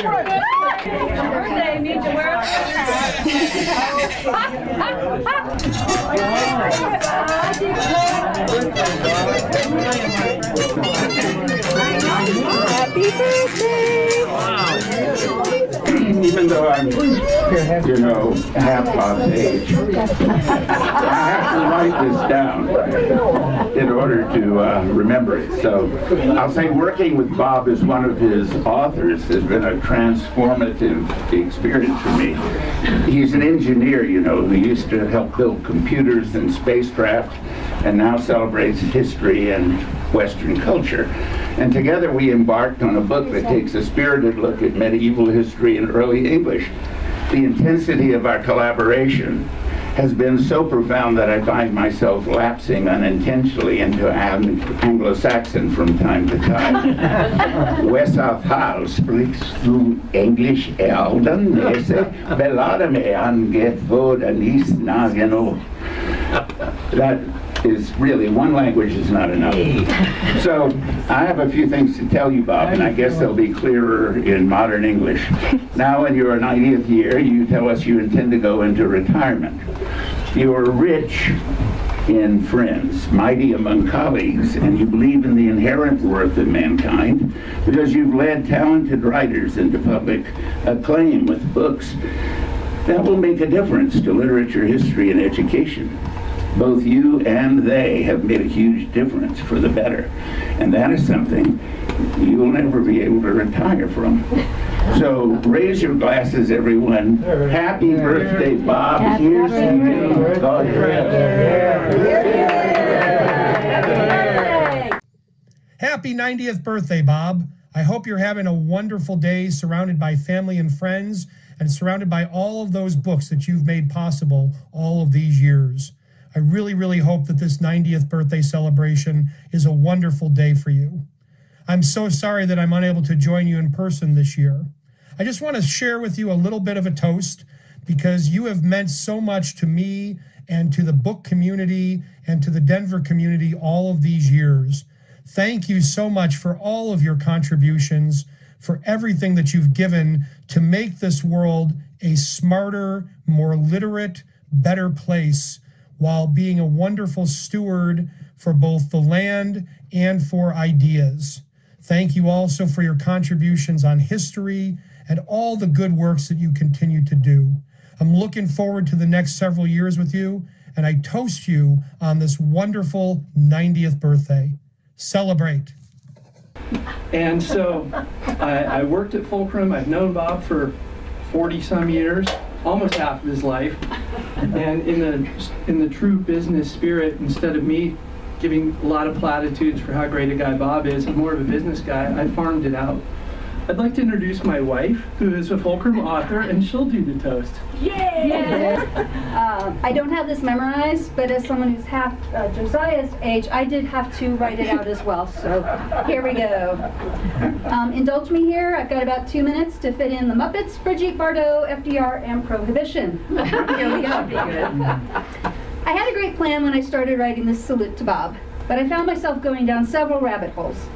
Birthday, need to wear Happy birthday! Wow. Even though I'm, you know, half Bob's age, I have to write this down in order to remember it. So I'll say working with Bob as one of his authors has been a transformative experience for me. He's an engineer, you know, who used to help build computers and spacecraft, and now celebrates history and Western culture. And together we embarked on a book that takes a spirited look at medieval history and early English. The intensity of our collaboration has been so profound that I find myself lapsing unintentionally into Anglo-Saxon from time to time. Wesaf Hal, sprichst du Englisch Erden? Belade me angefod anis nageno. That is really, one language is not enough. So I have a few things to tell you, Bob, and I guess they'll be clearer in modern English. Now in your 90th year, you tell us you intend to go into retirement. You are rich in friends, mighty among colleagues, and you believe in the inherent worth of mankind because you've led talented writers into public acclaim with books that will make a difference to literature, history, and education. Both you and they have made a huge difference for the better. And that is something you'll never be able to retire from. So raise your glasses, everyone. Happy birthday, Bob. Here's to you. God bless. Happy 90th birthday, Bob. I hope you're having a wonderful day surrounded by family and friends and surrounded by all of those books that you've made possible all of these years. I really, really hope that this 90th birthday celebration is a wonderful day for you. I'm so sorry that I'm unable to join you in person this year. I just want to share with you a little bit of a toast because you have meant so much to me and to the book community and to the Denver community all of these years. Thank you so much for all of your contributions, for everything that you've given to make this world a smarter, more literate, better place, while being a wonderful steward for both the land and for ideas. Thank you also for your contributions on history and all the good works that you continue to do. I'm looking forward to the next several years with you, and I toast you on this wonderful 90th birthday. Celebrate. And so I worked at Fulcrum. I've known Bob for 40-some years, almost half of his life. And in the true business spirit, instead of me giving a lot of platitudes for how great a guy Bob is, I'm more of a business guy. I farmed it out. I'd like to introduce my wife, who is a Fulcrum author, and she'll do the toast. Yay! I don't have this memorized, but as someone who's half Josiah's age, I did have to write it out as well, so here we go. Indulge me here, I've got about 2 minutes to fit in the Muppets, Brigitte Bardot, FDR, and Prohibition. Here we go. I had a great plan when I started writing this salute to Bob, but I found myself going down several rabbit holes.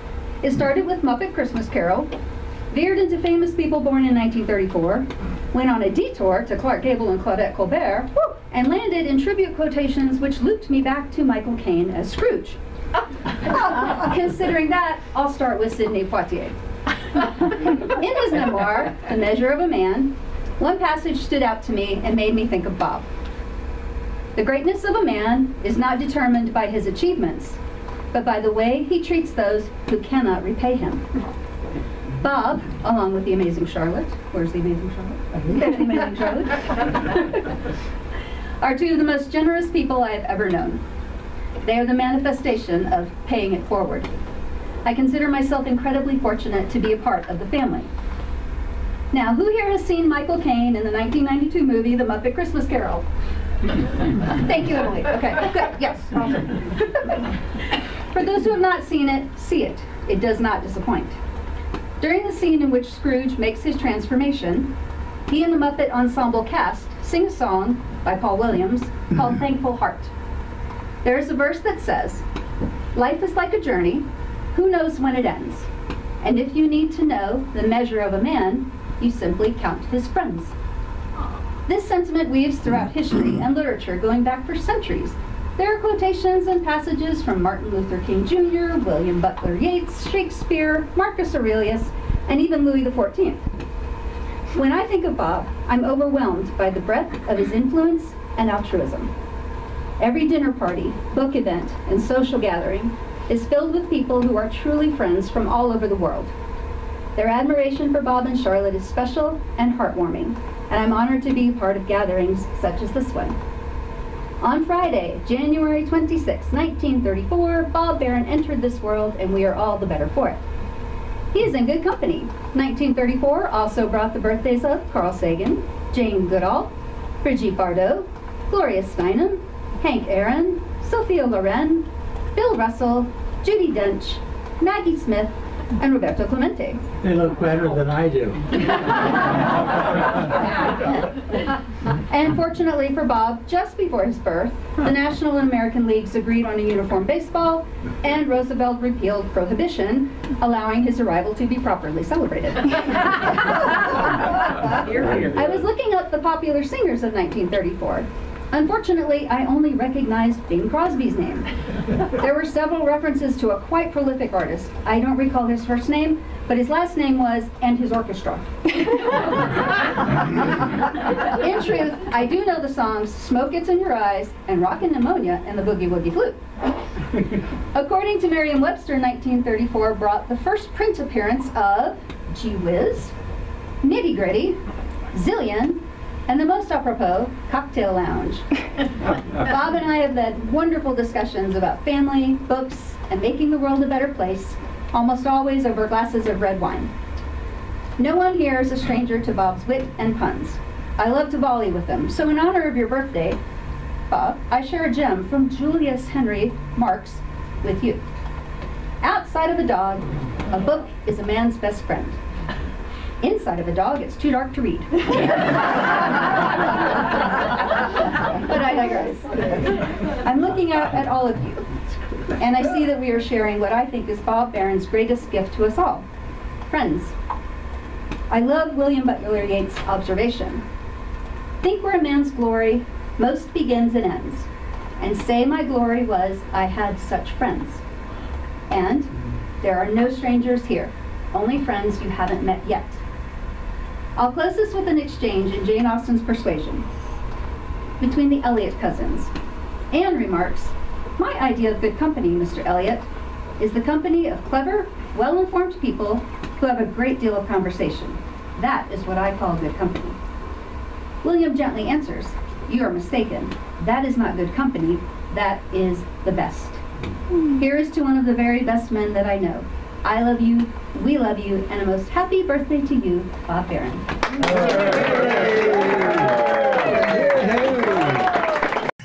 It started with Muppet Christmas Carol, veered into famous people born in 1934, went on a detour to Clark Gable and Claudette Colbert, and landed in tribute quotations which looped me back to Michael Caine as Scrooge. Considering that, I'll start with Sidney Poitier. In his memoir, The Measure of a Man, one passage stood out to me and made me think of Bob. The greatness of a man is not determined by his achievements, but by the way he treats those who cannot repay him. Bob, along with the Amazing Charlotte, where's the Amazing Charlotte? There's the Amazing Charlotte, are two of the most generous people I have ever known. They are the manifestation of paying it forward. I consider myself incredibly fortunate to be a part of the family. Now, who here has seen Michael Caine in the 1992 movie, The Muppet Christmas Carol? Thank you, Emily. Okay, good, yes. For those who have not seen it, see it. It does not disappoint. During the scene in which Scrooge makes his transformation, he and the Muppet Ensemble cast sing a song by Paul Williams called Thankful Heart. There is a verse that says, "Life is like a journey, who knows when it ends? And if you need to know the measure of a man, you simply count his friends. This sentiment weaves throughout history and literature going back for centuries. There are quotations and passages from Martin Luther King Jr., William Butler Yeats, Shakespeare, Marcus Aurelius, and even Louis XIV. When I think of Bob, I'm overwhelmed by the breadth of his influence and altruism. Every dinner party, book event, and social gathering is filled with people who are truly friends from all over the world. Their admiration for Bob and Charlotte is special and heartwarming, and I'm honored to be part of gatherings such as this one. On Friday, January 26, 1934, Bob Barron entered this world, and we are all the better for it. He is in good company. 1934 also brought the birthdays of Carl Sagan, Jane Goodall, Brigitte Bardot, Gloria Steinem, Hank Aaron, Sophia Loren, Bill Russell, Judi Dench, Maggie Smith, and Roberto Clemente. They look better than I do. And fortunately for Bob, just before his birth, the National and American Leagues agreed on a uniform baseball, and Roosevelt repealed prohibition, allowing his arrival to be properly celebrated. I was looking up the popular singers of 1934. Unfortunately, I only recognized Bing Crosby's name. There were several references to a quite prolific artist. I don't recall his first name, but his last name was, and his orchestra. In truth, I do know the songs Smoke Gets in Your Eyes and Rockin' Pneumonia and the Boogie Woogie Flute. According to Merriam-Webster, 1934 brought the first print appearance of Gee Whiz, Nitty Gritty, Zillion, and the most apropos, Cocktail Lounge. Bob and I have had wonderful discussions about family, books, and making the world a better place, almost always over glasses of red wine. No one here is a stranger to Bob's wit and puns. I love to volley with them, so in honor of your birthday, Bob, I share a gem from Julius Henry Marx with you. Outside of a dog, a book is a man's best friend. Inside of a dog, it's too dark to read. But I digress. I'm looking out at all of you, and I see that we are sharing what I think is Bob Barron's greatest gift to us all, friends. I love William Butler Yeats' observation. Think where a man's glory most begins and ends, and say my glory was I had such friends. And there are no strangers here, only friends you haven't met yet. I'll close this with an exchange in Jane Austen's Persuasion between the Eliot cousins. Anne remarks, my idea of good company, Mr. Eliot, is the company of clever, well-informed people who have a great deal of conversation. That is what I call good company. William gently answers, you are mistaken. That is not good company. That is the best. Here is to one of the very best men that I know. I love you, we love you, and a most happy birthday to you, Bob Barron.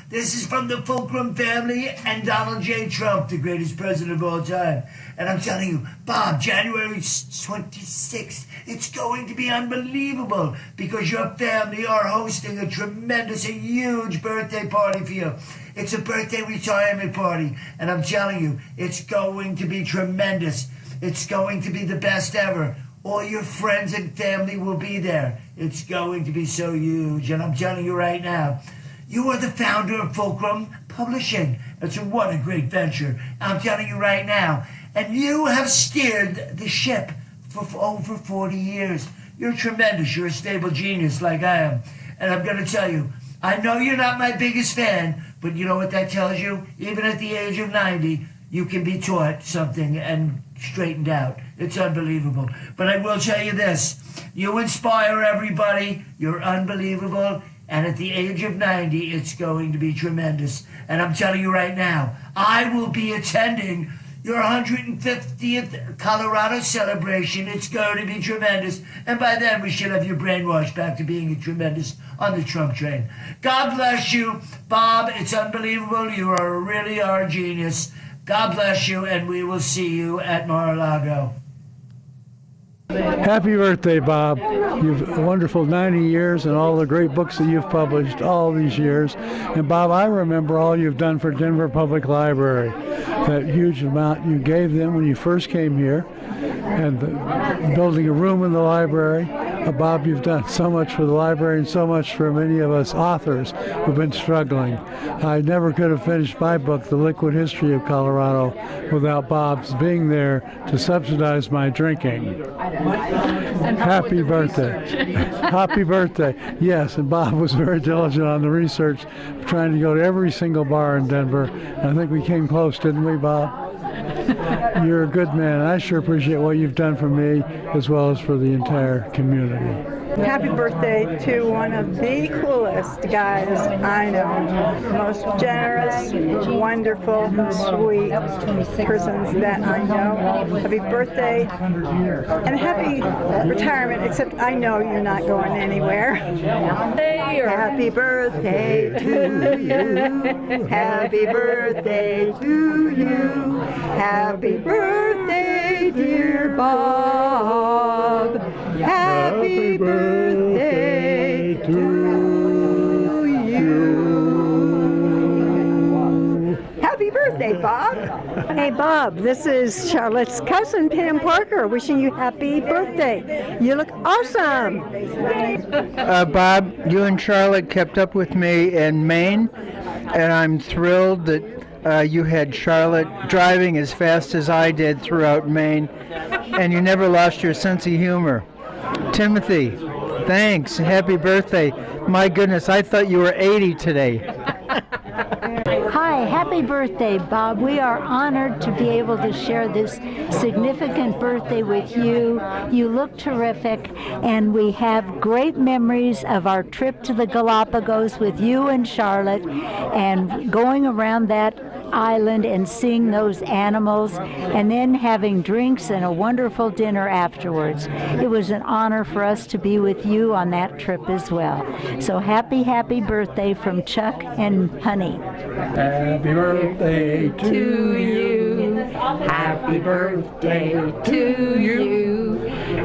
This is from the Fulcrum family and Donald J. Trump, the greatest president of all time. And I'm telling you, Bob, January 26th, it's going to be unbelievable because your family are hosting a tremendous, a huge birthday party for you. It's a birthday retirement party, and I'm telling you, it's going to be tremendous. It's going to be the best ever. All your friends and family will be there. It's going to be so huge, and I'm telling you right now, you are the founder of Fulcrum Publishing. What a great venture. I'm telling you right now. And you have steered the ship for over 40 years. You're tremendous. You're a stable genius like I am. And I'm going to tell you, I know you're not my biggest fan, but you know what that tells you? Even at the age of 90, you can be taught something and straightened out. It's unbelievable. But I will tell you this. You inspire everybody. You're unbelievable. And at the age of 90, it's going to be tremendous. And I'm telling you right now, I will be attending your 150th Colorado celebration. It's going to be tremendous. And by then, we should have you brainwashed back to being tremendous on the Trump train. God bless you, Bob. It's unbelievable. You really are a genius. God bless you, and we will see you at Mar-a-Lago. Happy birthday, Bob. You've a wonderful 90 years and all the great books that you've published all these years. And Bob, I remember all you've done for Denver Public Library. That huge amount you gave them when you first came here, and building a room in the library, Bob, you've done so much for the library and so much for many of us authors who've been struggling. I never could have finished my book, The Liquid History of Colorado, without Bob's being there to subsidize my drinking. Happy birthday. Happy birthday. Yes, and Bob was very diligent on the research, trying to go to every single bar in Denver. And I think we came close, didn't we, Bob? You're a good man. I sure appreciate what you've done for me as well as for the entire community. Happy birthday to one of the coolest guys I know. Most generous, wonderful, sweet persons that I know. Happy birthday and happy retirement, except I know you're not going anywhere. Happy birthday to you. Happy birthday to you. Happy birthday, dear Bob. Happy birthday to you. Happy birthday, Bob. Hey, Bob, this is Charlotte's cousin, Pam Parker, wishing you happy birthday. You look awesome. Bob, you and Charlotte kept up with me in Maine, and I'm thrilled that you had Charlotte driving as fast as I did throughout Maine, and you never lost your sense of humor. Timothy, thanks. Happy birthday. My goodness, I thought you were 80 today. Hi, happy birthday, Bob. We are honored to be able to share this significant birthday with you. You look terrific, and we have great memories of our trip to the Galapagos with you and Charlotte, and going around that island and seeing those animals, and then having drinks and a wonderful dinner afterwards. It was an honor for us to be with you on that trip as well. So happy, happy birthday from Chuck and Honey. Happy birthday To you. Happy birthday to you.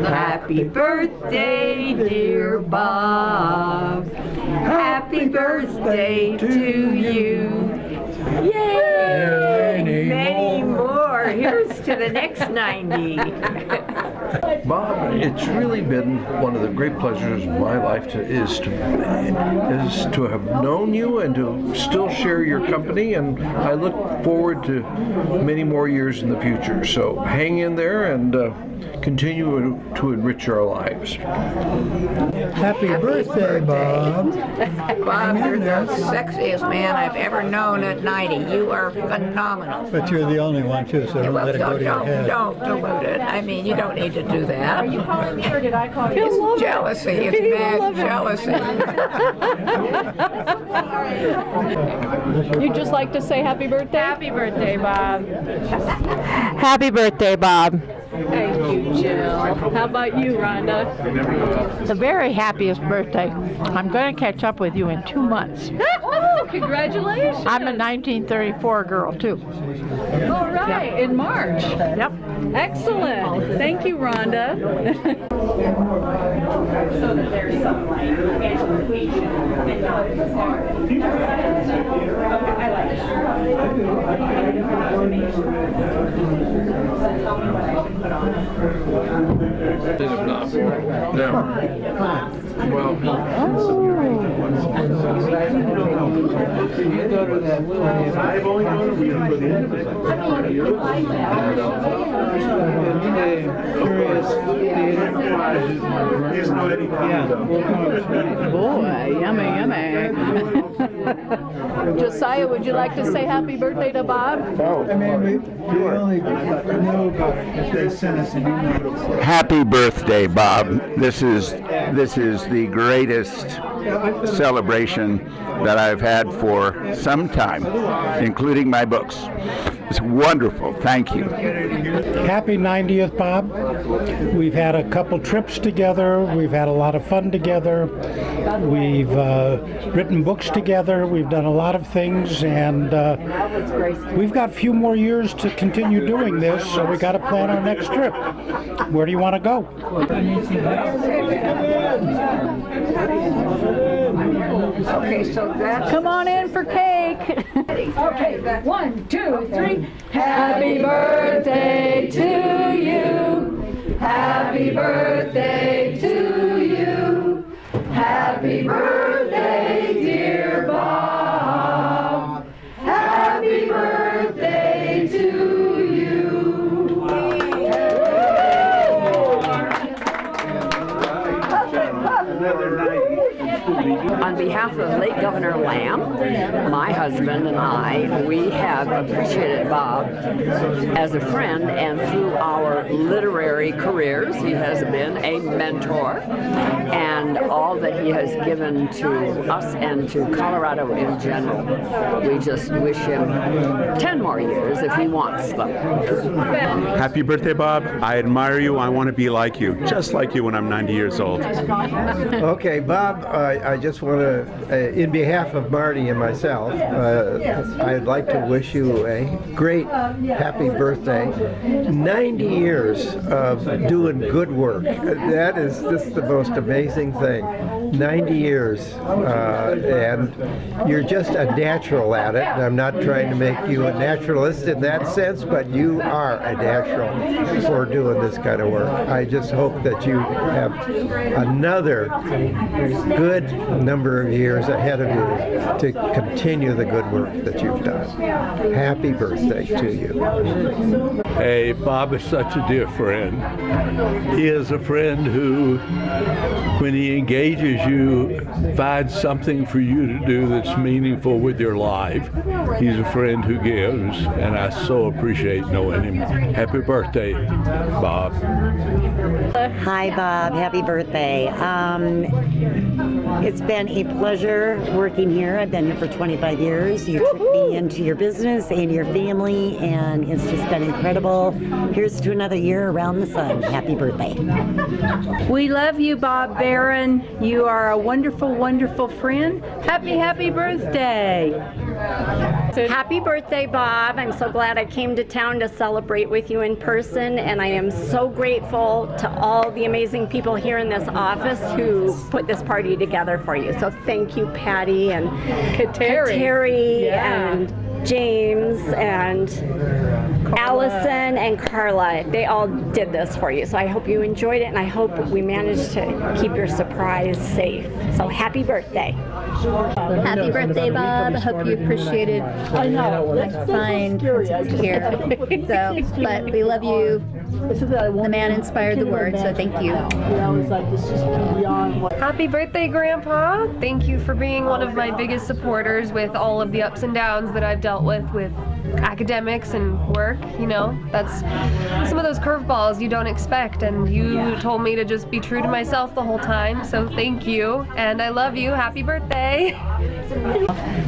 Happy birthday, dear Bob. Happy birthday to you. Yay! Many more. Here's to the next 90. Bob, it's really been one of the great pleasures of my life is to have known you and to still share your company, and I look forward to many more years in the future. So hang in there and continue to enrich our lives. Happy birthday, Bob. Bob, you're the sexiest man I've ever known at 90. You are phenomenal. But you're the only one, too, so don't let it go to your head. Don't dilute it. I mean, you don't need to do that. You calling me, or did I call you? It's jealousy. It's bad jealousy. You'd just like to say happy birthday? Happy birthday, Bob. Happy birthday, Bob. Thank you, Jill. How about you, Rhonda? The very happiest birthday. I'm going to catch up with you in 2 months. Oh, congratulations. I'm a 1934 girl, too. All right, in March. Yep. Excellent. Thank you, Rhonda. So that there's some like anticipation and not I like Well, boy, yummy, yummy. Josiah, would you like to say happy birthday to Bob? I mean, we only know about it if they sent us an email. Happy birthday, Bob. This is the greatest celebration that I've had for some time, including my books. It's wonderful. Thank you. Happy 90th, Bob. We've had a couple trips together. We've had a lot of fun together. We've written books together. We've done a lot of things, and we've got a few more years to continue doing this, so we got to plan our next trip. Where do you want to go? Okay, so that's... Come on in for cake. Okay, 1, 2, 3. Happy birthday to you. Happy birthday to you. On behalf of late Governor Lamb, my husband and I, we have appreciated Bob as a friend, and through our literary careers, he has been a mentor, and all that he has given to us and to Colorado in general. We just wish him 10 more years if he wants them. Happy birthday, Bob. I admire you. I want to be like you, just like you when I'm 90 years old. Okay, Bob, I just want to, in behalf of Marty and myself, I'd like to wish you a great happy birthday. 90 years of doing good work. That is just the most amazing thing. 90 years, and you're just a natural at it. And I'm not trying to make you a naturalist in that sense, but you are a natural for doing this kind of work. I just hope that you have another good number of years ahead of you to continue the good work that you've done. Happy birthday to you. Hey, Bob is such a dear friend. He is a friend who, when he engages you, finds something for you to do that's meaningful with your life. He's a friend who gives, and I so appreciate knowing him. Happy birthday, Bob. Hi, Bob. Happy birthday. It's been a pleasure working here. I've been here for 25 years. You took me into your business and your family, and it's just been incredible. Here's to another year around the sun. Happy birthday. We love you, Bob Barron. You are a wonderful, wonderful friend. Happy birthday. Happy birthday, Bob. I'm so glad I came to town to celebrate with you in person, and I am so grateful to all the amazing people here in this office who put this party together for you. So thank you, Patty and Kateri and James and Allison and Carla. They all did this for you. So I hope you enjoyed it, and I hope we managed to keep your surprise safe. So happy birthday. Happy birthday, Bob. I hope you appreciated my fine presence here. But we love you. The man inspired the word, so thank you. Happy birthday, Grandpa. Thank you for being one of my biggest supporters with all of the ups and downs that I've dealt with academics and work. You know, that's some of those curveballs you don't expect, and you told me to just be true to myself the whole time, so thank you, and I love you. Happy birthday.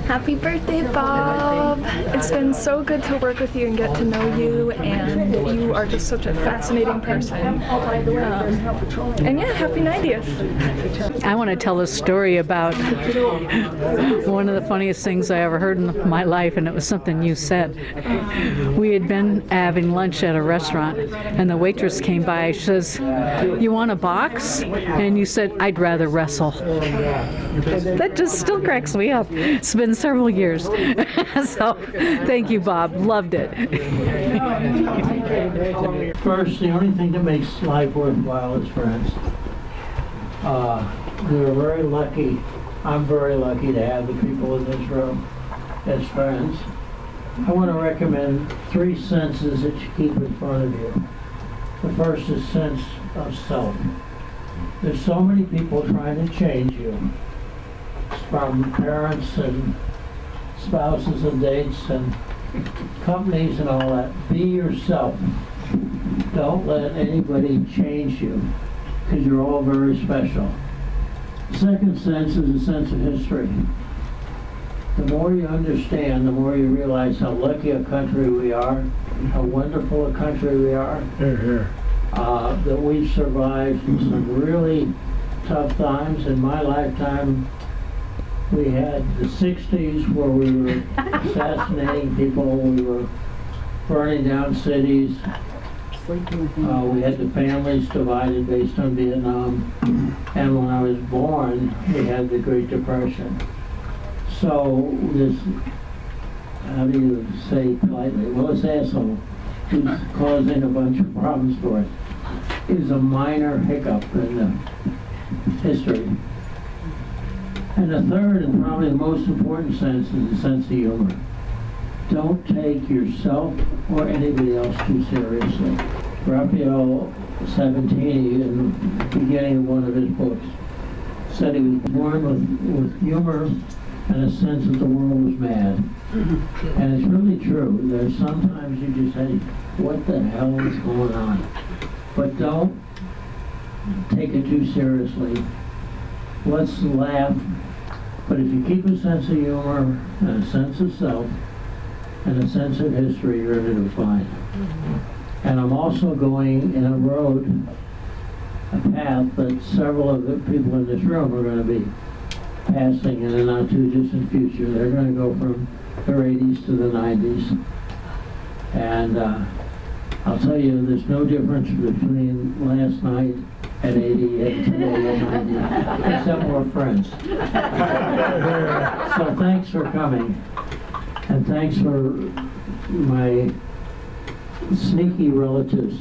Happy birthday, Bob. It's been so good to work with you and get to know you, and you are just such a fascinating person. And yeah, happy 90th. I want to tell a story about one of the funniest things I ever heard in my life, and it was something you said. We had been having lunch at a restaurant, and the waitress came by. She says, "You want a box?" And you said, "I'd rather wrestle." That just still cracks me up. It's been several years. So thank you, Bob. Loved it. First, the only thing that makes life worthwhile is friends. We're very lucky. I'm very lucky to have the people in this room as friends. I want to recommend 3 senses that you keep in front of you. The first is sense of self. There's so many people trying to change you, from parents and spouses and dates and companies and all that. Be yourself. Don't let anybody change you, because you're all very special. The second sense is a sense of history. The more you understand, the more you realize how lucky a country we are, how wonderful a country we are, that we've survived some really tough times. In my lifetime, we had the 60s where we were assassinating people, we were burning down cities, we had the families divided based on Vietnam, and when I was born, we had the Great Depression. So this, how do you say politely, well, this asshole who's causing a bunch of problems for us is a minor hiccup in history. And the third and probably the most important sense is the sense of humor. Don't take yourself or anybody else too seriously. Raphael Sabatini, in the beginning of one of his books, said he was born with humor and a sense that the world was mad. And it's really true. There's sometimes you just say, what the hell is going on? But don't take it too seriously. Let's laugh. But if you keep a sense of humor and a sense of self and a sense of history, you're going to do fine. And I'm also going in a road, a path that several of the people in this room are going to be passing in the not too distant future. They're going to go from their 80s to the 90s. And I'll tell you, there's no difference between last night at 80 and today at 90, except more friends. So thanks for coming. And thanks for my sneaky relatives.